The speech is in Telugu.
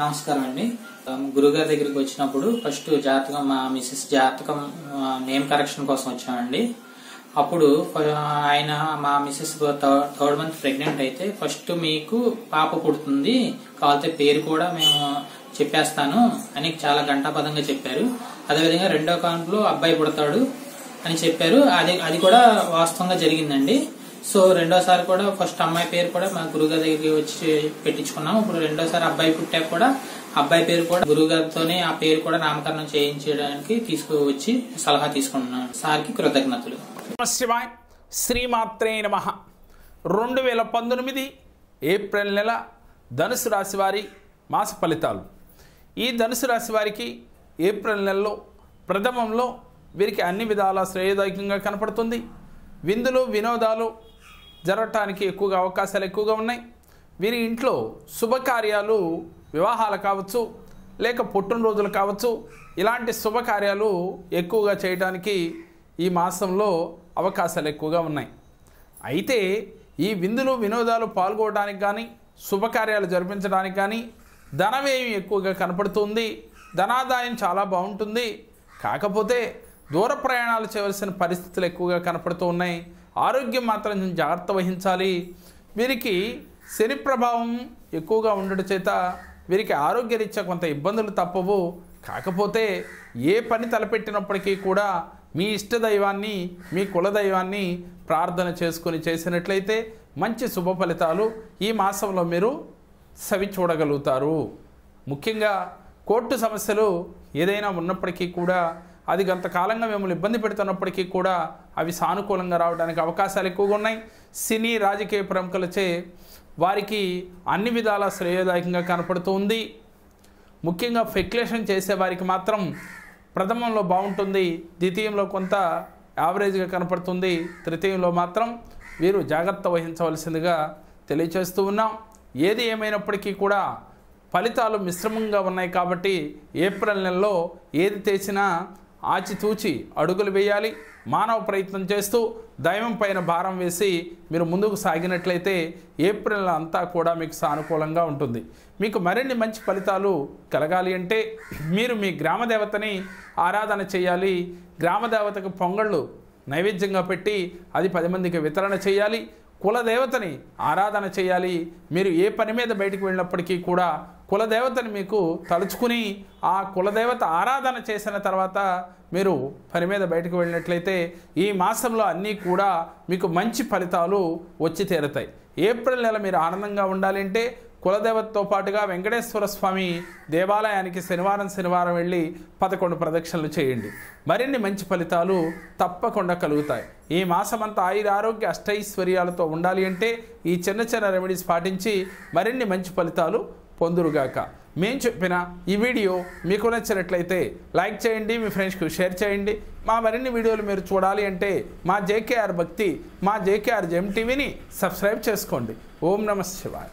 నమస్కారం అండి. గురుగారి దగ్గరికి వచ్చినప్పుడు ఫస్ట్ జాతకం మా మిసెస్ జాతకం నేమ్ కరెక్షన్ కోసం వచ్చామండి. అప్పుడు ఆయన మా మిసెస్ 3rd మంత్ ప్రెగ్నెంట్ అయితే ఫస్ట్ మీకు పాప పుడుతుంది, కావాలంటే పేరు కూడా మేము చెప్పేస్తాను అని చాలా గంటాపదంగా చెప్పారు. అదేవిధంగా 2వ కాన్పులో అబ్బాయి పుడతాడు అని చెప్పారు. అది కూడా వాస్తవంగా జరిగిందండి. సో 2వసారి కూడా ఫస్ట్ అమ్మాయి పేరు కూడా మా గురుగారి దగ్గరికి వచ్చి పెట్టించుకున్నాం. ఇప్పుడు 2వసారి అబ్బాయి పుట్టాక కూడా అబ్బాయి పేరు కూడా గురుగారితోనే ఆ పేరు కూడా నామకరణం చేయించడానికి తీసుకువచ్చి సలహా తీసుకుంటున్నాను. సార్కి కృతజ్ఞతలు. శివాయ శ్రీమాత్రే నమః. 2019 ఏప్రిల్ నెల ధనుసు రాశి వారి మాస ఫలితాలు. ఈ ధనుసు రాశి వారికి ఏప్రిల్ నెలలో ప్రథమంలో వీరికి అన్ని విధాల శ్రేయదాయకంగా కనపడుతుంది. విందులు వినోదాలు జరగటానికి ఎక్కువగా అవకాశాలు ఎక్కువగా ఉన్నాయి. వీరి ఇంట్లో శుభకార్యాలు, వివాహాలు కావచ్చు, లేక పుట్టినరోజులు కావచ్చు, ఇలాంటి శుభకార్యాలు ఎక్కువగా చేయడానికి ఈ మాసంలో అవకాశాలు ఎక్కువగా ఉన్నాయి. అయితే ఈ విందులు వినోదాలు పాల్గొనడానికి కానీ, శుభకార్యాలు జరిపించడానికి కానీ ధనవ్యయం ఎక్కువగా కనపడుతుంది. ధనాదాయం చాలా బాగుంటుంది. కాకపోతే దూర ప్రయాణాలు చేయవలసిన పరిస్థితులు ఎక్కువగా కనపడుతూ ఉన్నాయి. ఆరోగ్యం మాత్రం జాగ్రత్త వహించాలి. వీరికి శని ప్రభావం ఎక్కువగా ఉండడం చేత వీరికి ఆరోగ్యరీత్యా కొంత ఇబ్బందులు తప్పవు. కాకపోతే ఏ పని తలపెట్టినప్పటికీ కూడా మీ ఇష్టదైవాన్ని, మీ కులదైవాన్ని ప్రార్థన చేసుకుని చేసినట్లయితే మంచి శుభ ఫలితాలు ఈ మాసంలో మీరు సవి చూడగలుగుతారు. ముఖ్యంగా కోర్టు సమస్యలు ఏదైనా ఉన్నప్పటికీ కూడా, అది కొంతకాలంగా మిమ్మల్ని ఇబ్బంది పెడుతున్నప్పటికీ కూడా అవి సానుకూలంగా రావడానికి అవకాశాలు ఎక్కువగా ఉన్నాయి. సినీ రాజకీయ ప్రముఖులచే వారికి అన్ని విధాల శ్రేయదాయకంగా కనపడుతూ ఉంది. ముఖ్యంగా ఫెక్యులేషన్ చేసేవారికి మాత్రం ప్రథమంలో బాగుంటుంది, ద్వితీయంలో కొంత యావరేజ్గా కనపడుతుంది, తృతీయంలో మాత్రం వీరు జాగ్రత్త వహించవలసిందిగా తెలియచేస్తూ ఉన్నాం. ఏది ఏమైనప్పటికీ కూడా ఫలితాలు మిశ్రమంగా ఉన్నాయి కాబట్టి ఏప్రిల్ నెలలో ఏది చేసినా ఆచితూచి అడుగులు వేయాలి. మానవ ప్రయత్నం చేస్తూ దైవం పైన భారం వేసి మీరు ముందుకు సాగినట్లయితే ఏప్రిల్ అంతా కూడా మీకు సానుకూలంగా ఉంటుంది. మీకు మరిన్ని మంచి ఫలితాలు కలగాలి అంటే మీరు మీ గ్రామదేవతని ఆరాధన చేయాలి. గ్రామదేవతకు పొంగళ్ళు నైవేద్యంగా పెట్టి అది 10 మందికి వితరణ చేయాలి. కులదేవతని ఆరాధన చేయాలి. మీరు ఏ పని మీద బయటికి వెళ్ళినప్పటికీ కూడా కులదేవతని మీకు తలుచుకుని ఆ కులదేవత ఆరాధన చేసిన తర్వాత మీరు పని మీద బయటకు వెళ్ళినట్లయితే ఈ మాసంలో అన్నీ కూడా మీకు మంచి ఫలితాలు వచ్చి తీరుతాయి. ఏప్రిల్ నెల మీరు ఆనందంగా ఉండాలంటే కులదేవతతో పాటుగా వెంకటేశ్వర స్వామి దేవాలయానికి శనివారం వెళ్ళి 11 ప్రదక్షిణలు చేయండి. మరిన్ని మంచి ఫలితాలు తప్పకుండా కలుగుతాయి. ఈ మాసమంతా ఆరోగ్య అష్టైశ్వర్యాలతో ఉండాలి అంటే ఈ చిన్న రెమెడీస్ పాటించి మరిన్ని మంచి ఫలితాలు పొందురుగాక. మేము చెప్పిన ఈ వీడియో మీకు నచ్చినట్లయితే లైక్ చేయండి, మీ ఫ్రెండ్స్కి షేర్ చేయండి. మా మరిన్ని వీడియోలు మీరు చూడాలి అంటే మా JKR భక్తి, మా JKR జెమ్ టీవీని సబ్స్క్రైబ్ చేసుకోండి. ఓం నమః శివాయ.